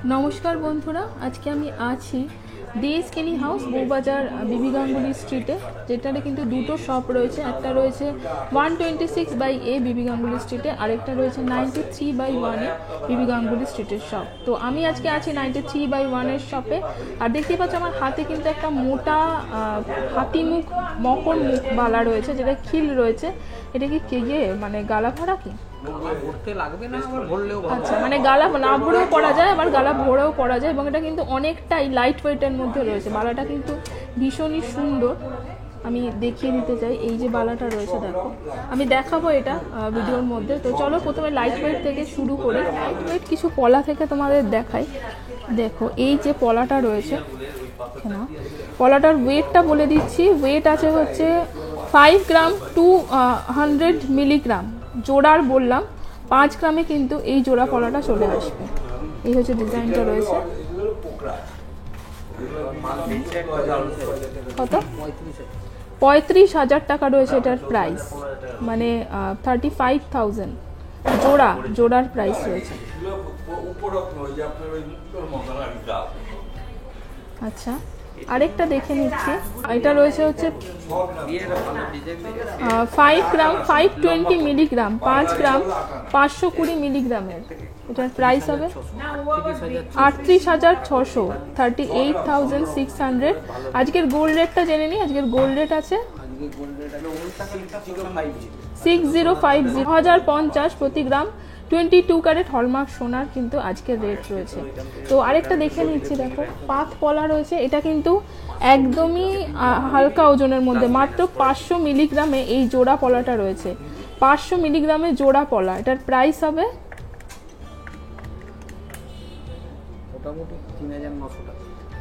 নমস্কার বন্ধুরা, আজকে আমি আছি দেশ কেনি হাউস বউবাজার বিবি গাঙ্গুলি স্ট্রিটে, যেটাতে কিন্তু দুটো শপ রয়েছে। একটা রয়েছে 126/A বিবি গাঙ্গুলি স্ট্রিটে, আরেকটা রয়েছে 93/1 বিবি গাঙ্গুলি স্ট্রিটের শপ। তো আমি আজকে আছি 93/1 শপে। আর দেখতেই পাচ্ছ আমার হাতে কিন্তু একটা মোটা হাতিমুখ মকর মুখ বালা রয়েছে, যেটা খিল রয়েছে। এটা কি মানে গালা ভরা কি? আচ্ছা, মানে গালা না ভরেও পরা যায়, আবার গালা ভরেও পরা যায়, এবং এটা কিন্তু অনেকটাই লাইট ওয়েটের মধ্যে রয়েছে। বালাটা কিন্তু ভীষণই সুন্দর। আমি দেখিয়ে দিতে চাই, এই যে বালাটা রয়েছে দেখো, আমি দেখাবো এটা ভিডিওর মধ্যে। তো চলো প্রথমে লাইট ওয়েট থেকে শুরু করি। লাইট ওয়েট কিছু পলা থেকে তোমাদের দেখাই। দেখো এই যে পলাটা রয়েছে, পলাটার ওয়েটটা বলে দিচ্ছি। ওয়েট আছে হচ্ছে 5 গ্রাম 200 মিলিগ্রাম। জোড়ার বললাম 5 গ্রামে কিন্তু এই জোড়া পলাটা চলে আসবে। এই হচ্ছে ডিজাইনটা রয়েছে। কত? 35,000 টাকা রয়েছে এটার প্রাইস, মানে 35,000 জোড়ার প্রাইস রয়েছে। আচ্ছা, আরেকটা দেখে নিচ্ছি। এটা রয়েছে হচ্ছে 5 গ্রাম 520 মিলিগ্রাম, 5 গ্রাম 520 মিলিগ্রামের। এটার প্রাইস হবে 38,600, 38,600। আজকের গোল্ড রেটটা জেনে নিই। আজকের গোল্ড রেট আছে 6050 প্রতি গ্রাম। 22 ক্যারেট হলমার্ক সোনার কিন্তু আজকের রেট রয়েছে। তো আরেকটা দেখে নিচ্ছি। দেখো পাত পলা রয়েছে। এটা কিন্তু একদমই হালকা ওজনের মধ্যে, মাত্র 500 মিলিগ্রামে এই জোড়া পলাটা রয়েছে। 500 মিলিগ্রামে জোড়া পলা। এটার প্রাইস হবে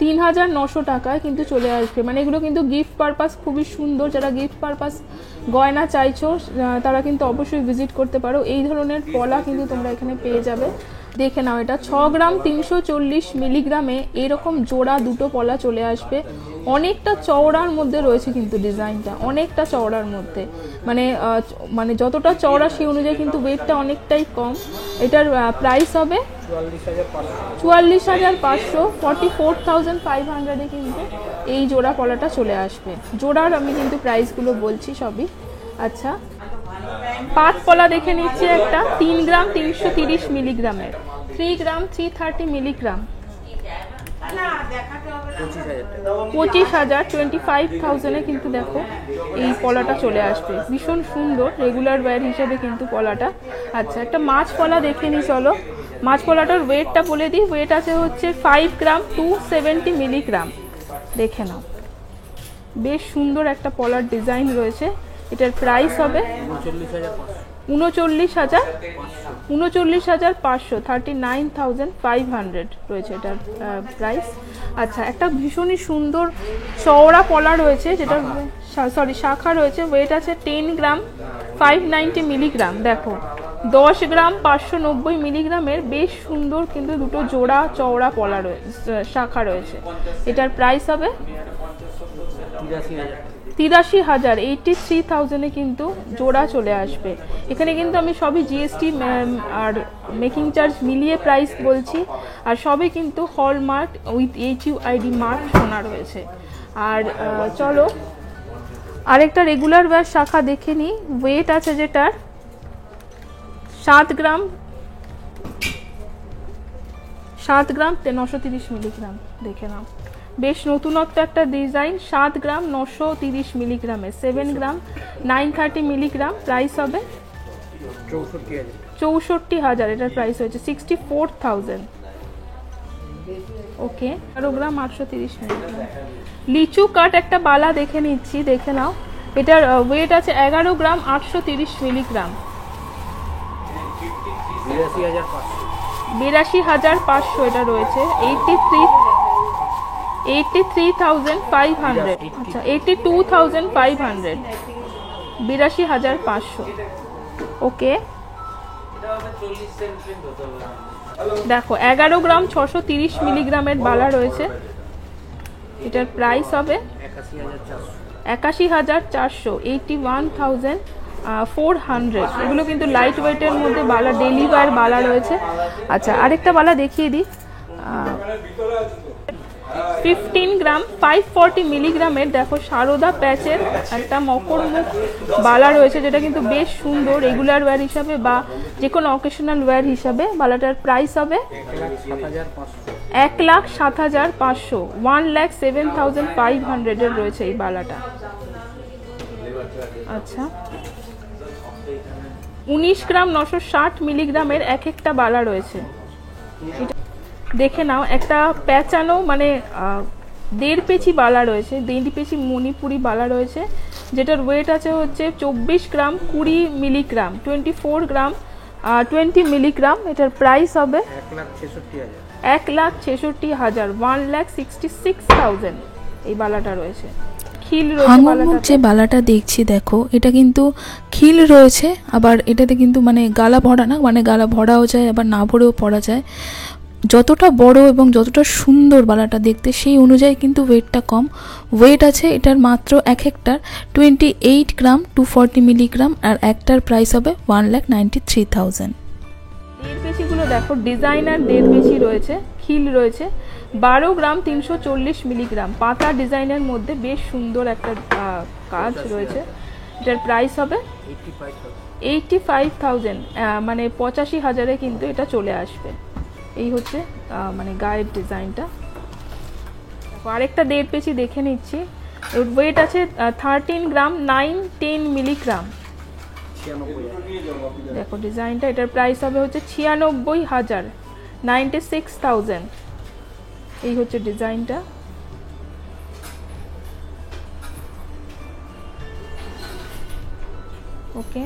3,900 টাকায় কিন্তু চলে আসবে। মানে এগুলো কিন্তু গিফট পারপাস খুবই সুন্দর। যারা গিফট পারপাস গয়না চাইছো তারা কিন্তু অবশ্যই ভিজিট করতে পারো। এই ধরনের পলা কিন্তু তোমরা এখানে পেয়ে যাবে। দেখে নাও, এটা 6 গ্রাম 340 মিলিগ্রামে এরকম জোড়া দুটো পলা চলে আসবে। অনেকটা চওড়ার মধ্যে রয়েছে কিন্তু ডিজাইনটা, অনেকটা চওড়ার মধ্যে। মানে যতটা চওড়া সেই অনুযায়ী কিন্তু ওয়েটটা অনেকটাই কম। এটার প্রাইস হবে 44,500, 44,500 কিন্তু এই জোড়া পলাটা চলে আসবে। জোড়ার আমি কিন্তু প্রাইসগুলো বলছি সবই। আচ্ছা, পাত পলা দেখে নিচ্ছি। একটা 3 গ্রাম 330 মিলিগ্রামের, 3 গ্রাম 330 মিলিগ্রাম, 25,000, 25,000 কিন্তু দেখো এই পলাটা চলে আসবে। ভীষণ সুন্দর, রেগুলার ওয়্যার হিসেবে কিন্তু পলাটা। আচ্ছা, একটা মাছ পলা দেখে নিই চলো। মাছ পলাটার ওয়েটটা বলে দিই। ওয়েট আছে হচ্ছে 5 গ্রাম 270 মিলিগ্রাম। দেখে নাও, বেশ সুন্দর একটা পলার ডিজাইন রয়েছে। এটার প্রাইস হবে 39,500, 39,500 রয়েছে এটার প্রাইস। আচ্ছা, একটা ভীষণই সুন্দর চওড়া পলা রয়েছে, যেটা শাখা রয়েছে। ওয়েট আছে 10 গ্রাম 590 মিলিগ্রাম। দেখো 10 গ্রাম 590 মিলিগ্রামের বেশ সুন্দর কিন্তু দুটো জোড়া চওড়া পলা রয়েছে, শাখা রয়েছে। এটার প্রাইস হবে 83,000, 83,000 কিন্তু জোড়া চলে আসবে। এখানে কিন্তু আমি সবই জিএসটি আর মেকিং চার্জ মিলিয়ে প্রাইস বলছি। আর সবই কিন্তু হলমার্ক উইথ HUID মার্ক সোনা রয়েছে। আর চলো আরেকটা রেগুলার ওয়্যার শাখা দেখে নিই। ওয়েট আছে যেটার 7 গ্রাম 930 মিলিগ্রাম। দেখে নাও, বেশ নতুনত্ব একটা ডিজাইন। 7 গ্রাম 930 মিলিগ্রামে, 7 গ্রাম 930 মিলিগ্রাম। প্রাইস হবে 64,000। এটার প্রাইস হয়েছে 64,000। ওকে, 11 গ্রাম 830 মিলিগ্রাম। লিচু কাট একটা বালা দেখে নিচ্ছি, দেখে নাও। এটার ওয়েট আছে 11 গ্রাম 830 মিলিগ্রাম, 82,500 এটা রয়েছে। 83,500। আচ্ছা, 82,500, 82,500। ওকে, দেখো 11 গ্রাম 630 মিলিগ্রামের বালা রয়েছে। এটার প্রাইস হবে 81,400, 81,400। এগুলো কিন্তু লাইট ওয়েটের মধ্যে বালা, ডেলি ওয়্যার বালা রয়েছে। আচ্ছা, আরেকটা বালা দেখিয়ে দিই। 15 গ্রাম 540 মিলিগ্রামের দেখো সারদা প্যাচের একটা মকরমুখ বালা রয়েছে, যেটা কিন্তু বেশ সুন্দর রেগুলার ওয়্যার হিসাবে বা যে কোনো অকেশনাল ওয়্যার হিসাবে। বালাটার প্রাইস হবে 1,07,500, 1,07,500 এর রয়েছে এই বালাটা। আচ্ছা, 19 গ্রাম 960 মিলিগ্রামের এক একটা বালা রয়েছে। দেখে নাও, একটা প্যাঁচানো মানে 1.5 পেচি বালা রয়েছে, 1.5 পেচি মণিপুরি বালা রয়েছে, যেটার ওয়েট আছে হচ্ছে 24 গ্রাম 20 মিলিগ্রাম, 24 গ্রাম 20 মিলিগ্রাম। এটার প্রাইস হবে 1,66,000, 1,66,000 এই বালাটা রয়েছে। খিল রয়েছে যে বালাটা দেখছি, দেখো এটা কিন্তু খিল রয়েছে, আবার এটাতে কিন্তু মানে গালা ভরা না, মানে গালা ভরাও যায় আবার না ভরেও পরা যায়। যতটা বড় এবং যতটা সুন্দর বালাটা দেখতে, সেই অনুযায়ী কিন্তু ওয়েটটা কম। ওয়েট আছে এটার মাত্র এক একটার 28 গ্রাম 240 মিলিগ্রাম, আর একটার প্রাইস হবে 1,93,000। দেড় পেচিগুলো দেখো, ডিজাইনার দেড় পেচি রয়েছে, খিল রয়েছে, 12 গ্রাম 340 মিলিগ্রাম, পাতা ডিজাইনের মধ্যে বেশ সুন্দর একটা কাজ রয়েছে। এটার প্রাইস হবে 85,000, মানে 85,000-এ কিন্তু এটা চলে আসবে। এই হচ্ছে মানে গায়ের ডিজাইনটা। আরেকটা দেড় পেচি দেখে নিচ্ছি, ওয়েট আছে 13 গ্রাম 910 মিলিগ্রাম। দেখো ডিজাইনটা, এটার প্রাইস হবে হচ্ছে 96,000, 96,000। এই হচ্ছে ডিজাইনটা। ওকে,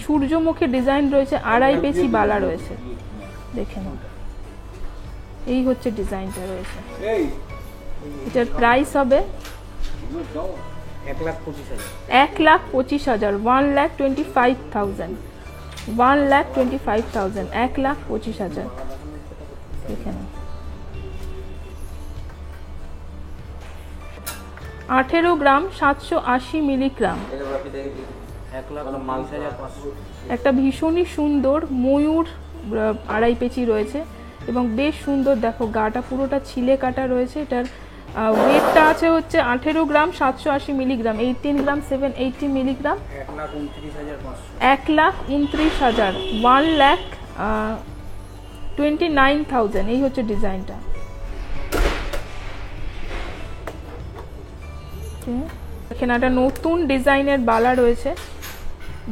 সূর্যমুখী ডিজাইন রয়েছে, 2.5 পেচি বালা রয়েছে, দেখে নাও। এই হচ্ছে ডিজাইনটা রয়েছে। এটার প্রাইস হবে 1,25,000, 1,25,000, 1,25,000, 1,25,000 দেখে নাও। 18 গ্রাম 780 মিলিগ্রাম, একটা ভীষণই সুন্দর ময়ূর 2.5 পেচি রয়েছে এবং বেশ সুন্দর। দেখো গাটা পুরোটা ছিলে কাটা রয়েছে। এটার ওয়েটটা আছে হচ্ছে 18 গ্রাম 780 মিলিগ্রাম, 18 গ্রাম 780 মিলিগ্রাম, 1,29,000, 1,29,000। এই হচ্ছে ডিজাইনটা। এখানে একটা নতুন ডিজাইনের বালা রয়েছে,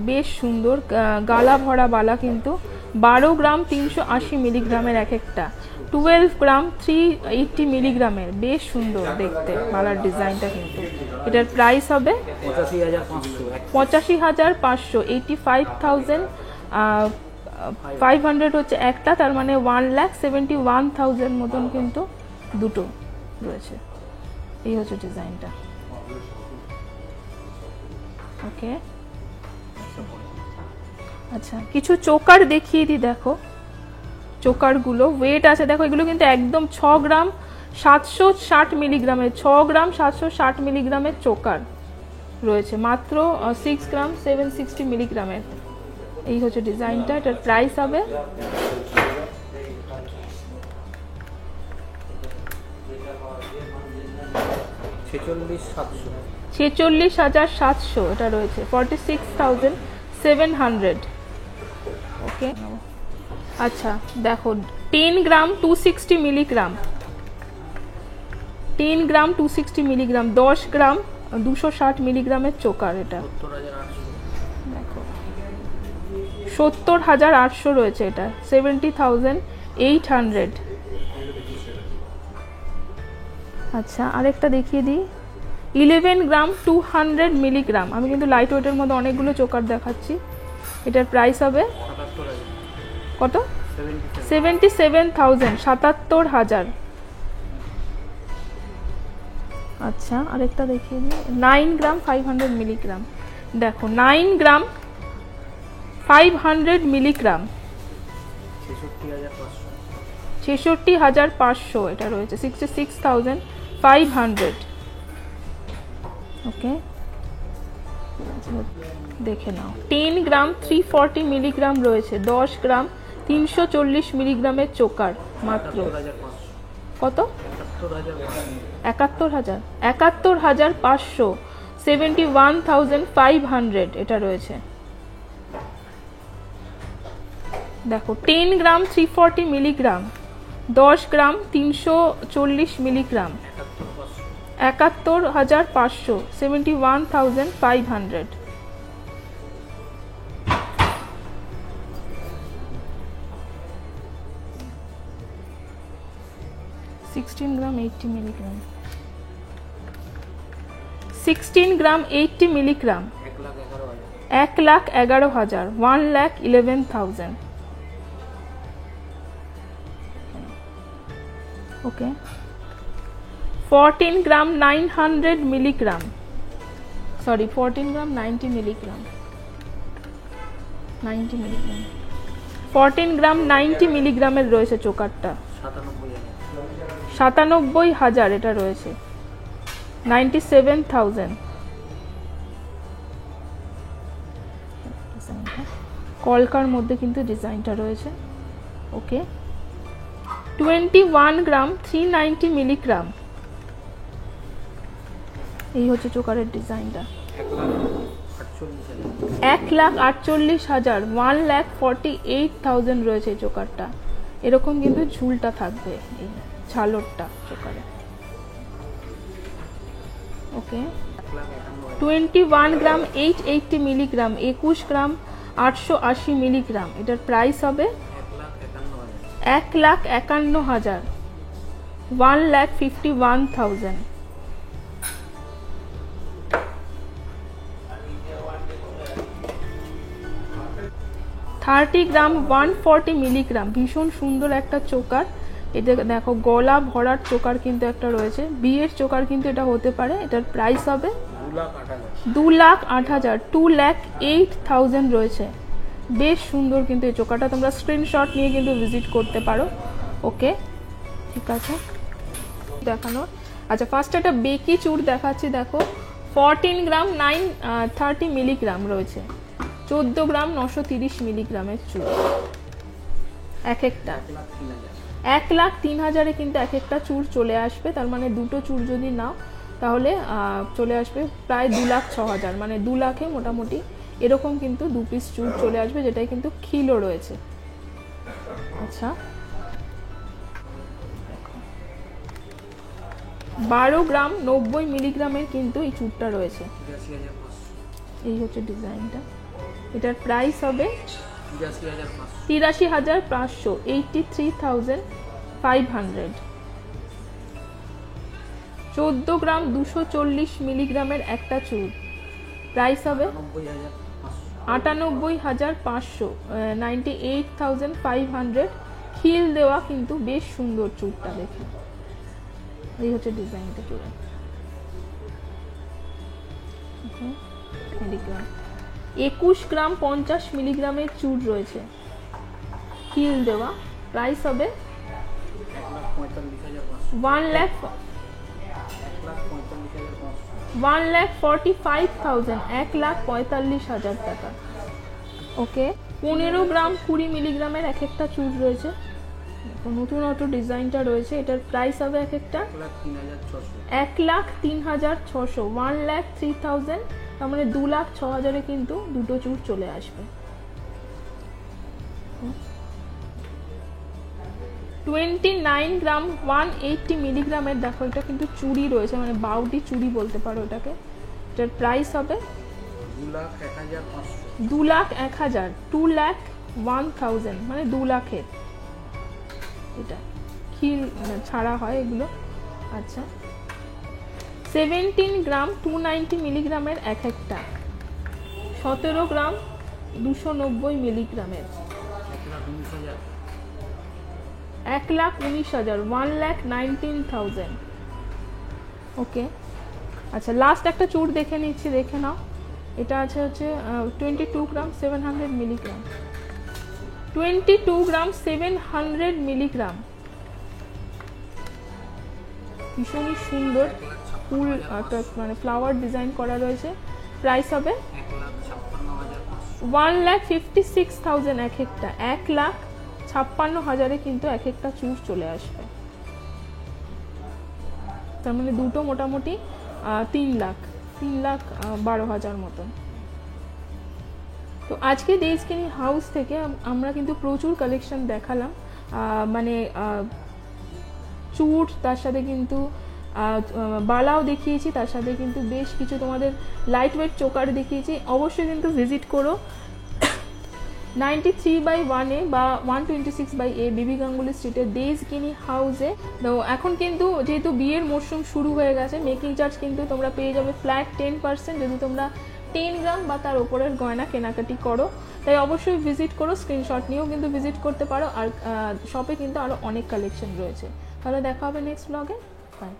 বেশ সুন্দর গালা ভরা বালা, কিন্তু 12 গ্রাম 380 মিলিগ্রামের এক একটা, 12 গ্রাম 380 মিলিগ্রামের, বেশ সুন্দর দেখতে বালার ডিজাইনটা কিন্তু। এটার প্রাইস হবে 85,500, 85,500 হচ্ছে একটা, তার মানে 1,71,000 মতন কিন্তু দুটো রয়েছে। এই হচ্ছে ডিজাইনটা। ওকে, আচ্ছা কিছু চোকার দেখিয়ে দিই। দেখো চোকারগুলো ওয়েট আছে, দেখো এগুলো কিন্তু একদম 6 গ্রাম 760 মিলিগ্রামের, 6 গ্রাম 760 মিলিগ্রামের চোকার রয়েছে, মাত্র 6 গ্রাম 760 মিলিগ্রামের। এই হচ্ছে ডিজাইনটা। এটার প্রাইস হবে 46,700, এটা রয়েছে 46,700। ওকে, আচ্ছা দেখো 10 গ্রাম 260 মিলিগ্রাম, 10 গ্রাম 260 মিলিগ্রাম, 10 গ্রাম 260 মিলিগ্রামের চোকার। এটা দেখো 70,800 রয়েছে, এটা 70,800। আচ্ছা আরেকটা দেখিয়ে দিই, 11 গ্রাম 200 মিলিগ্রাম। আমি কিন্তু লাইট ওয়েটের মধ্যে অনেকগুলো চোকার দেখাচ্ছি। এটার প্রাইস হবে কত? 77,000, 77,000। আচ্ছা আরেকটা দেখিয়ে দিই, 9 গ্রাম 500 মিলিগ্রাম। দেখো 9 গ্রাম 500 মিলিগ্রাম, 66,500। এটা রয়েছে 66,500। ওকে, দেখে নাও 10 গ্রাম 340 মিলিগ্রাম রয়েছে, 10 গ্রাম 340 মিলিগ্রামের চোকার মাত্র। কত? 71,000, 71,500, 71,500 এটা রয়েছে। দেখো 10 গ্রাম 340 মিলিগ্রাম, 10 গ্রাম 340 মিলিগ্রাম, 71,500, 71,500। 16 গ্রাম 80 মিলিগ্রাম, 16 গ্রাম 80 মিলিগ্রাম, 1,11,000, 1,11,000। ওকে। 14 গ্রাম 900 মিলিগ্রাম, সরি 14 গ্রাম 90 মিলিগ্রাম, 90 মিলিগ্রাম, 14 গ্রাম 90 মিলিগ্রামের রয়েছে চোকারটা, 97,000 এটা রয়েছে, 97,000। কলকার মধ্যে কিন্তু ডিজাইনটা রয়েছে। ওকে। 21 গ্রাম 390 মিলিগ্রাম, এই হচ্ছে চোকারের ডিজাইনটা, 1,48,000, 1,48,000 রয়েছে এই চোকারটা। এরকম কিন্তু ঝুলটা থাকবে, এই ঝালরটা চোকারে। ওকে। 21 গ্রাম 880 মিলিগ্রাম, 21 গ্রাম 880 মিলিগ্রাম, এটার প্রাইস হবে 1,51,000, 1,51,000। 30 গ্রাম 140 মিলিগ্রাম, ভীষণ সুন্দর একটা চোকার। এটা দেখো গলা ভরার চোকার কিন্তু একটা রয়েছে, বিয়ের চোকার কিন্তু এটা হতে পারে। এটার প্রাইস হবে 2,08,000, 2,08,000 রয়েছে। বেশ সুন্দর কিন্তু এই চোকারটা, তোমরা স্ক্রিনশট নিয়ে কিন্তু ভিজিট করতে পারো। ওকে, ঠিক আছে দেখানো। আচ্ছা, ফার্স্ট একটা বেকি চুর দেখাচ্ছি। দেখো 14 গ্রাম 930 মিলিগ্রাম রয়েছে, 14 গ্রাম 930 মিলিগ্রামের চুর এক একটা। 1,03,000 কিন্তু এক একটা চুর চলে আসবে। তার মানে দুটো চুর যদি নাও তাহলে চলে আসবে প্রায় 2,06,000, মানে 2 লাখে মোটামুটি এরকম কিন্তু 2 পিস চুর চলে আসবে, যেটাই কিন্তু খিলও রয়েছে। আচ্ছা, 12 গ্রাম 90 মিলিগ্রামের কিন্তু এই চুরটা রয়েছে। এই হচ্ছে ডিজাইনটা। এটার প্রাইস হবে 83,500, 83,500। 14 গ্রাম 240 মিলিগ্রামের একটা চুর, প্রাইস হবে 98,500, 98,500। খিল দেওয়া কিন্তু বেশ সুন্দর চুরটা, দেখে। এই হচ্ছে ডিজাইনটা চুড়ে। 21 গ্রাম 50 মিলিগ্রামের চুর রয়েছে, খিল দেওয়া, প্রাইস হবে 1,45,000, 1,45,000 টাকা। ওকে। 15 গ্রাম 20 মিলিগ্রামের এক একটা চুর রয়েছে, নতুন ডিজাইনটা রয়েছে। এটার প্রাইস হবে এক একটা 1,03,600, 1,03,000। তার মানে 2,06,000 কিন্তু দুটো চুর চলে আসবে। 29 গ্রাম 180 মিলিগ্রামের দেখো এটা কিন্তু চুড়ি রয়েছে, মানে বাউটি চুড়ি বলতে পারো এটাকে। এটার প্রাইস হবে 2,01,000, 2,01,000, মানে 2 লাখের। এটা খিল ছাড়া হয় এগুলো। আচ্ছা, 17 গ্রাম 290 মিলিগ্রামের এক একটা, 17 গ্রাম 290 মিলিগ্রামের, 1,19,000, 1,19,000। ওকে। আচ্ছা, লাস্ট একটা চুর দেখে নিচ্ছি, দেখে নাও। এটা আছে হচ্ছে 22 গ্রাম 700 মিলিগ্রাম, 22 গ্রাম 700 মিলিগ্রাম, ভীষণই সুন্দর ফুল মানে ফ্লাওয়ার ডিজাইন করা রয়েছে। প্রাইস হবে 1,56,000 এক একটা, 56,000-এ কিন্তু এক একটা চুড় চলে আসবে। তার মানে দুটো মোটামুটি 3,12,000 মতন। তো আজকে দেশকিনি হাউস থেকে আমরা কিন্তু প্রচুর কালেকশন দেখালাম, মানে চুড়, তার সাথে কিন্তু বালাও দেখিয়েছি, তার সাথে কিন্তু বেশ কিছু তোমাদের লাইট ওয়েট চোকার দেখিয়েছি। অবশ্যই কিন্তু ভিজিট করো 93/1 বা 126/A বিবি গাঙ্গুলি স্ট্রিটের দেশকিনি হাউসে। তো এখন কিন্তু যেহেতু বিয়ের মরশুম শুরু হয়ে গেছে, মেকিং চার্জ কিন্তু তোমরা পেয়ে যাবে ফ্ল্যাট 10% যদি তোমরা 10 গ্রাম বা তার উপরের গয়না কেনাকাটি করো। তাই অবশ্যই ভিজিট করো, স্ক্রিনশট নিয়েও কিন্তু ভিজিট করতে পারো। আর শপে কিন্তু আরও অনেক কালেকশন রয়েছে। তাহলে দেখা হবে নেক্সট ব্লগে। বাই।